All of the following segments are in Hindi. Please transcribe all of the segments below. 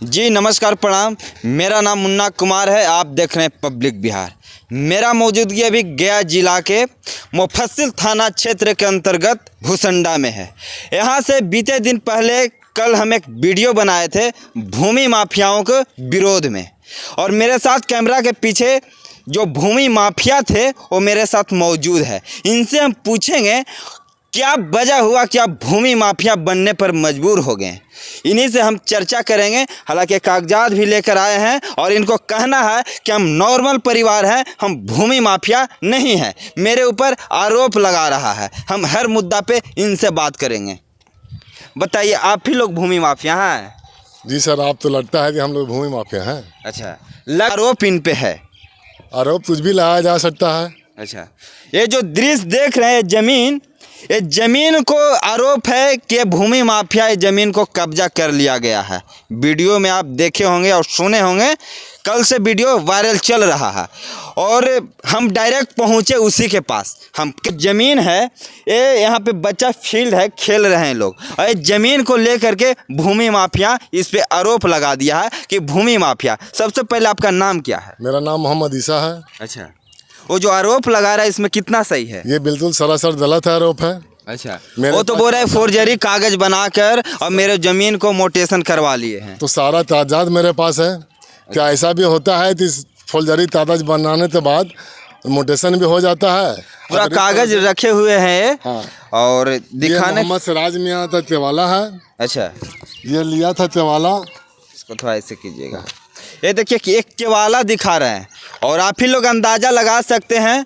जी नमस्कार प्रणाम। मेरा नाम मुन्ना कुमार है। आप देख रहे हैं पब्लिक बिहार। मेरा मौजूदगी अभी गया जिला के मुफस्सिल थाना क्षेत्र के अंतर्गत भूसंडा में है। यहाँ से बीते दिन पहले कल हम एक वीडियो बनाए थे भूमि माफियाओं के विरोध में, और मेरे साथ कैमरा के पीछे जो भूमि माफिया थे वो मेरे साथ मौजूद है। इनसे हम पूछेंगे क्या वजह हुआ, क्या भूमि माफिया बनने पर मजबूर हो गए। इन्हीं से हम चर्चा करेंगे। हालांकि कागजात भी लेकर आए हैं और इनको कहना है कि हम नॉर्मल परिवार हैं, हम भूमि माफिया नहीं हैं। मेरे ऊपर आरोप लगा रहा है। हम हर मुद्दा पे इनसे बात करेंगे। बताइए, आप ही लोग भूमि माफिया हैं? जी सर, आप तो लगता है कि हम लोग भूमि माफिया हैं। अच्छा, आरोप इन पे है। आरोप कुछ भी लगाया जा सकता है। अच्छा, ये जो दृश्य देख रहे हैं जमीन, ये ज़मीन को आरोप है कि भूमि माफिया इस ज़मीन को कब्जा कर लिया गया है। वीडियो में आप देखे होंगे और सुने होंगे, कल से वीडियो वायरल चल रहा है और हम डायरेक्ट पहुँचे उसी के पास। हम ज़मीन है, ये यहाँ पे बच्चा फील्ड है, खेल रहे हैं लोग, और इस ज़मीन को लेकर के भूमि माफिया इस पे आरोप लगा दिया है कि भूमि माफिया। सबसे पहले आपका नाम क्या है? मेरा नाम मोहम्मद ईसा है। अच्छा, वो जो आरोप लगा रहा है इसमें कितना सही है? ये बिल्कुल सरासर गलत आरोप है। अच्छा, वो तो बोल रहे हैं फोर्जरी कागज बनाकर और मेरे जमीन को मोटेशन करवा लिए हैं। तो सारा कागजात मेरे पास है। क्या ऐसा भी होता है कि फौजदारी कागज बनाने के बाद मोटेशन भी हो जाता है? पूरा कागज रखे हुए हैं। हाँ। और ये दिखाने। मोहम्मद सिराज मियां था, चेवाला है। अच्छा, ये लिया था चेवाला। इसको थोड़ा ऐसे कीजिएगा। ये देखिए कि एक केवाला दिखा रहे हैं और आप ही लोग अंदाज़ा लगा सकते हैं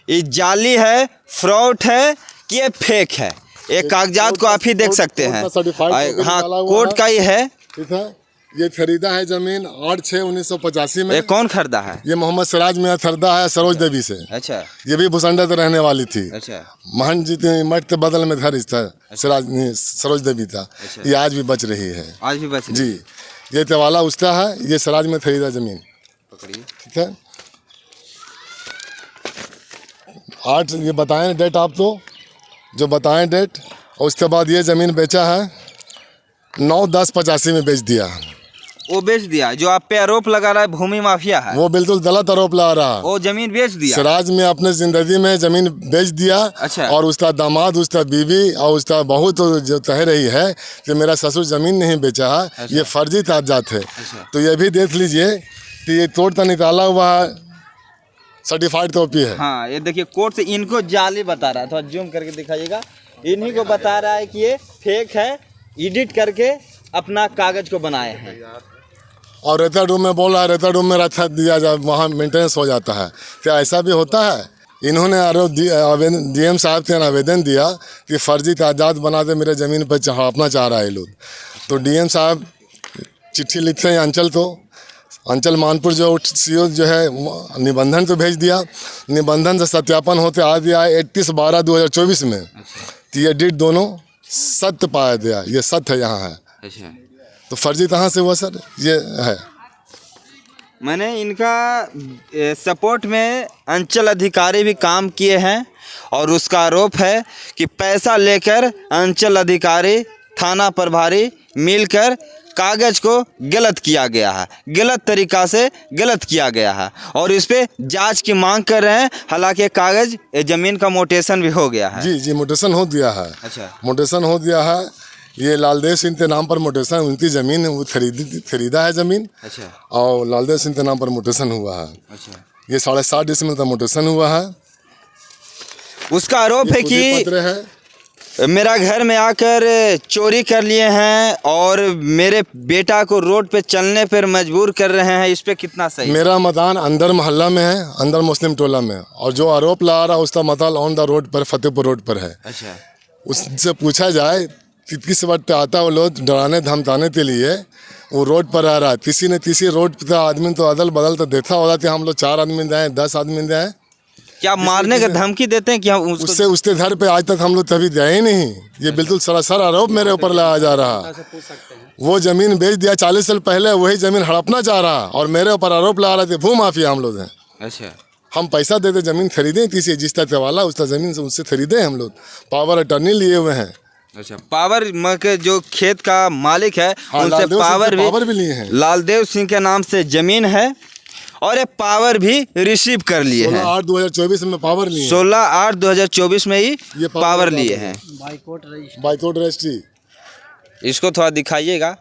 ये जाली है, फ्रॉड है कि ये फेक है। ये कागजात को आप ही देख सकते हैं। हाँ, कोर्ट का ही है। ठीक है। ये खरीदा है जमीन 8/6/1985 में। ये कौन खरीदा है? ये मोहम्मद सिराज मियां खरीदा है सरोज देवी से। अच्छा। ये भी भूसंडा से रहने वाली थी। अच्छा। महन जी मठ के बदल में घर था। सरोज देवी था। अच्छा। ये आज भी बच रही है। आज भी बच रही जी। ये तेवाला उसका है, ये सिराज में खरीदा जमीन। पकड़िए। ठीक है। 8 ये बताएं डेट, आप तो जो बताएं डेट। और उसके बाद ये ज़मीन बेचा है 9/10/85 में बेच दिया। वो बेच दिया? जो आप पे आरोप लगा रहा है भूमि माफिया है, वो बिल्कुल गलत आरोप लगा रहा है। वो जमीन बेच दिया। सिराज में अपने जिंदगी में जमीन बेच दिया। अच्छा। और उसका दामाद, उसका बीवी और उसका बहू तो जो कह रही है कि मेरा ससुर जमीन नहीं बेचा है। अच्छा। ये फर्जी कागजात है। अच्छा। तो ये भी देख लीजिए कि ये तोड़ तो निकाला हुआ है, सर्टिफाइड कॉपी है। हाँ, ये देखिए कोर्ट से इनको जाली बता रहा है। थोड़ा जूम करके दिखाइएगा। इन्हीं को बता रहा है कि ये फेक है, एडिट करके अपना कागज को बनाए हैं। और रेता रूम में बोल रहा है, रेता रूम में रखा दिया जाए, वहाँ मेंटेनेंस हो जाता है। क्या ऐसा भी होता है? इन्होंने आरोप आवेदन डीएम साहब के आवेदन दिया कि फर्जी कागजात बना के मेरे ज़मीन पर हड़पना चाह रहा है लोग। तो डीएम साहब चिट्ठी लिखते हैं अंचल मानपुर जो सीओ जो है निबंधन तो भेज दिया। निबंधन से सत्यापन होते आ गया 31/12/2024 में। तो ये डेट दोनों सत्य पाया गया, ये सत्य यहाँ है। अच्छा। तो फर्जी कहाँ से हुआ सर? ये है। मैंने इनका सपोर्ट में अंचल अधिकारी भी काम किए हैं और उसका आरोप है कि पैसा लेकर अंचल अधिकारी, थाना प्रभारी मिलकर कागज़ को गलत किया गया है, गलत तरीक़ा से गलत किया गया है और इस पे जांच की मांग कर रहे हैं। हालांकि कागज़ ज़मीन का मोटेशन भी हो गया है। जी मोटेशन हो दिया है। अच्छा। मोटेशन हो दिया है। ये लालदेव सिंह के नाम पर मोटेशन, उनकी ज़मीन वो खरीदा है ज़मीन। अच्छा। और लालदेव सिंह के नाम पर मोटेशन हुआ है। अच्छा। ये 7.5 डिसमिल का मोटेशन हुआ है। उसका आरोप है कि पत्र है, मेरा घर में आकर चोरी कर लिए हैं और मेरे बेटा को रोड पे चलने पर मजबूर कर रहे हैं। इस पे कितना सही? मेरा मकान अंदर मोहल्ला में है, अंदर मुस्लिम टोला में, और जो आरोप लगा रहा है उसका मकान ऑन द रोड पर, फतेहपुर रोड पर है। अच्छा। उससे पूछा जाए कि किस वक्त आता है वो लोग डराने धमकाने के लिए वो रोड पर आ रहा है। किसी ने किसी रोड पर आदमी तो अदल बदल तो देखा होगा कि हम लोग 4 आदमी जाए, 10 आदमी जाए। क्या मारने का धमकी देते हैं कि हम उससे उसके घर पे आज तक हम लोग कभी गए ही नहीं। ये बिल्कुल सरासर आरोप मेरे ऊपर लगाया जा रहा। वो जमीन बेच दिया 40 साल पहले, वही जमीन हड़पना चाह रहा और मेरे ऊपर आरोप लगा रहे थे भू माफिया हम लोग हैं। अच्छा। हम पैसा देते जमीन खरीदे, किसी जिसका तेवाला उसका जमीन से उससे खरीदे हम लोग, पावर अटर्नी लिए हुए हैं। अच्छा, पावर के जो खेत का मालिक है हाँ, उनसे लालदेव सिंह से पावर भी लिए हैं। लालदेव सिंह के नाम से जमीन है और ये पावर भी रिसीव कर लिए हैं। 16/8/2024 में पावर लिए हैं। 16/8/2024 में ही ये पावर लिए हैं। Bicoid registry. इसको थोड़ा दिखाइएगा।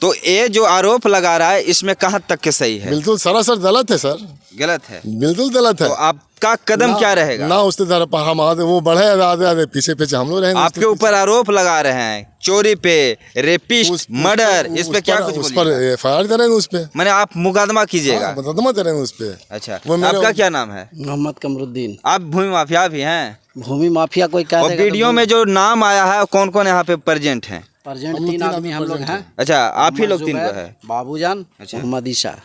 तो ये जो आरोप लगा रहा है इसमें कहाँ तक के सही है? बिल्कुल सरासर गलत है सर, गलत है। बिल्कुल गलत है। तो आपका कदम क्या रहेगा? ना उसके तरफ हम आते, वो बढ़े आधे आधे पीछे पीछे हम लोग रहेंगे। आपके ऊपर आरोप लगा रहे हैं चोरी पे, रेपिस्ट, मर्डर, इस पे क्या कुछ उस पर FIR करेंगे उस पे। मैंने आप मुकदमा कीजिएगा। मुकदमा करेंगे उस पे। अच्छा, वो मेरे- आपका क्या नाम है? मोहम्मद कमरुद्दीन। आप भूमि माफिया भी हैं? भूमि माफिया कोई कह और देगा वीडियो में जो नाम आया है कौन कौन यहाँ पे प्रेजेंट हैं? प्रेजेंट हम लोग 3 तीन आदमी हम लोग present हैं। अच्छा, आप ही लोग 3 को जुबैर, है। बाबूजान, अच्छा। मोहम्मद ईशा।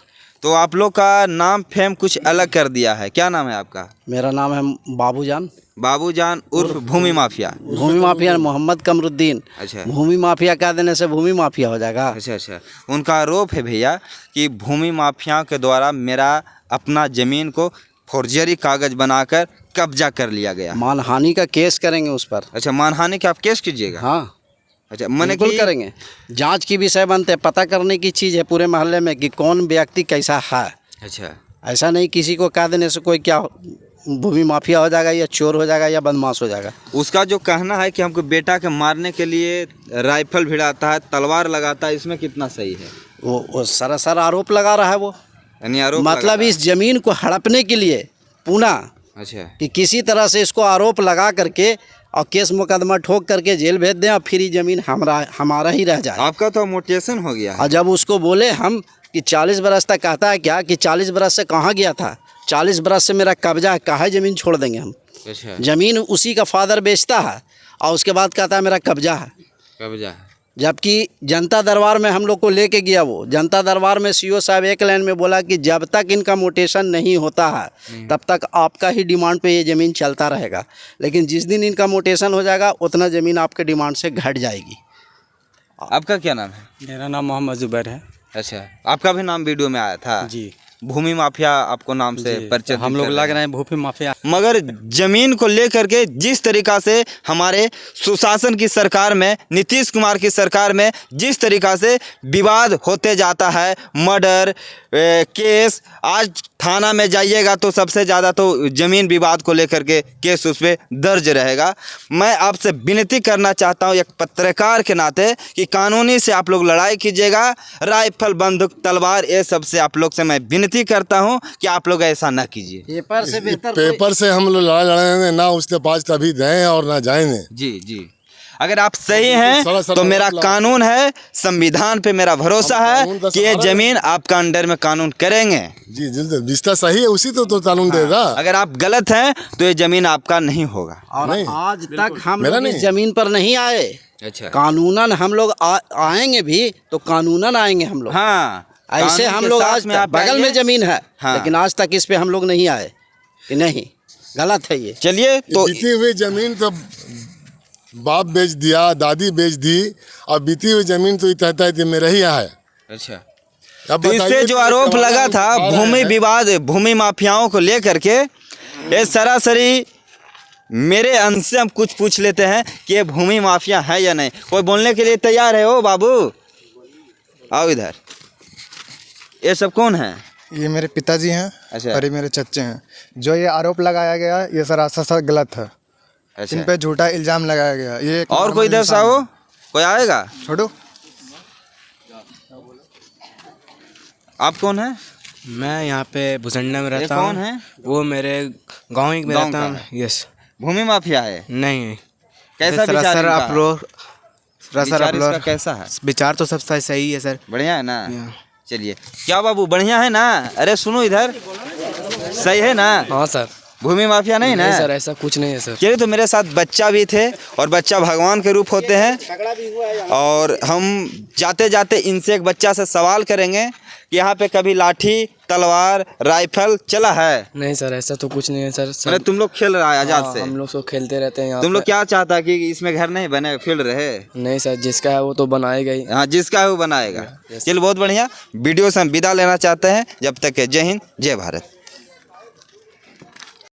तो आप लोग का नाम फेम कुछ अलग कर दिया है। क्या नाम है आपका? मेरा नाम है बाबूजान। बाबूजान उर्फ भूमि माफिया। भूमि माफिया मोहम्मद कमरुद्दीन। अच्छा भूमि माफिया कह देने से भूमि माफिया हो जाएगा। अच्छा अच्छा, उनका आरोप है भैया कि भूमि माफिया के द्वारा मेरा अपना ज़मीन को फौर्जरी कागज बनाकर कब्जा कर लिया गया। मानहानि का केस करेंगे उस पर। अच्छा, मानहानि का आप केस कीजिएगा? हाँ, अच्छा, मैंने बिल्कुल कि करेंगे। जांच की विषय बनते हैं, पता करने की चीज़ है पूरे मोहल्ले में कि कौन व्यक्ति कैसा है। अच्छा ऐसा नहीं किसी को कह देने से कोई क्या भूमि माफिया हो जाएगा या चोर हो जाएगा या बदमाश हो जाएगा। उसका जो कहना है कि हमको बेटा के मारने के लिए राइफल भिड़ाता है, तलवार लगाता है, इसमें कितना सही है? वो सरासर आरोप लगा रहा है वो। यानी आरोप मतलब लगा इस जमीन को हड़पने के लिए पुनः रहा है। अच्छा कि किसी तरह से इसको आरोप लगा करके और केस मुकदमा ठोक करके जेल भेज दें और फिर ये ज़मीन हमारा ही रह जाए। आपका तो मोटिवेशन हो गया है। और जब उसको बोले हम कि 40 बरस तक, कहता है क्या कि 40 बरस से कहाँ गया था, 40 बरस से मेरा कब्जा है, कहाँ ज़मीन छोड़ देंगे हम। अच्छा, ज़मीन उसी का फादर बेचता है और उसके बाद कहता है मेरा कब्जा है। कब्जा है। जबकि जनता दरबार में हम लोग को लेके गया, वो जनता दरबार में CO साहब एक लाइन में बोला कि जब तक इनका मोटेशन नहीं होता है तब तक आपका ही डिमांड पे ये ज़मीन चलता रहेगा, लेकिन जिस दिन इनका मोटेशन हो जाएगा उतना ज़मीन आपके डिमांड से घट जाएगी। आपका क्या नाम है? मेरा नाम मोहम्मद जुबैर है। अच्छा, आपका भी नाम वीडियो में आया था। जी, भूमि माफिया आपको नाम से परिचित हम लोग कर लग रहे हैं भूमि माफिया। मगर जमीन को लेकर के जिस तरीका से हमारे सुशासन की सरकार में, नीतीश कुमार की सरकार में जिस तरीका से विवाद होते जाता है, मर्डर केस, आज थाना में जाइएगा तो सबसे ज़्यादा तो ज़मीन विवाद को लेकर के केस उस पर दर्ज रहेगा। मैं आपसे विनती करना चाहता हूँ एक पत्रकार के नाते कि कानूनी से आप लोग लड़ाई कीजिएगा। राइफल, बंदूक, तलवार, ये सब से आप लोग से मैं विनती करता हूँ कि आप लोग ऐसा न कीजिए। पेपर से बेहतर पेपर से हम लोग लड़ाई लड़ेंगे ना, उसके पास तभी गए और ना जाएंगे। जी जी, अगर आप सही हैं सरासर तो मेरा मतलब- कानून है, संविधान पे मेरा भरोसा हम है कानून का कि ये सहारा जमीन आपका अंडर में कानून करेंगे। जी जल्द जिसका सही है उसी तो कानून देगा। अगर आप गलत हैं तो ये जमीन आपका नहीं होगा। और नहीं, आज तक हम मेरा लोग इस नहीं। ज़मीन पर नहीं आए। अच्छा, कानूनन हम लोग आएंगे भी तो कानूनन आएंगे हम लोग। हाँ, ऐसे कानून हम के लोग साथ आज में आप बगल आइए। में ज़मीन है हाँ। लेकिन आज तक इस पे हम लोग नहीं आए कि नहीं, गलत है ये। चलिए तो बीती हुई जमीन तो बाप बेच दिया, दादी बेच दी, और बीती हुई जमीन तो कहता है कि मेरा ही है। अच्छा, अब तो इस पे बताइए जो कि आरोप सवाल लगा हम था उठा रहे भूमि हैं। विवाद, भूमि माफियाओं को लेकर के, ये सरासरी मेरे अंश से हम कुछ पूछ लेते हैं कि ये भूमि माफिया है या नहीं। कोई बोलने के लिए तैयार है? ओ बाबू आओ इधर। ये सब कौन है? ये मेरे पिताजी हैं। अच्छा। और ये मेरे चच्चे हैं। जो ये आरोप लगाया गया ये सरासर गलत है। अच्छा, इन पे झूठा इल्जाम लगाया गया। ये एक और कोई नॉर्मल इधर से इंसान आओ, है। कोई आएगा? छोड़ो। आप कौन है? मैं यहाँ पे भुसंडा में रहता कौन हूँ। है? वो मेरे गाँव में गाँव रहता का हूँ। है? यस। भूमि माफिया है? नहीं, कैसा विचार सरासर इनका? आप लोग विचार इसका कैसा है? विचार तो सब सही है सर। बढ़िया है ना? या। चलिए, क्या बाबू बढ़िया है ना? अरे सुनो इधर, सही है ना? हाँ सर। भूमि माफिया नहीं ना? सर ऐसा कुछ नहीं है सर। चलिए, तो मेरे साथ बच्चा भी थे और बच्चा भगवान के रूप होते हैं, और हम जाते जाते इनसे एक बच्चा से सवाल करेंगे कि यहाँ पे कभी लाठी, तलवार, राइफल चला है? नहीं सर, ऐसा तो कुछ नहीं है सर। मैंने तुम लोग खेल रहा है आजाद से? हम लोग तो खेलते रहते हैं यहाँ तुम लोग पे। क्या चाहता कि इसमें घर नहीं बने, फील्ड रहे? नहीं सर, जिसका है वो तो बनाएगा ही। हाँ, जिसका है वो बनाएगा। चलिए, बहुत बढ़िया। वीडियो से हम विदा लेना चाहते हैं। जब तक के जय हिंद, जय भारत।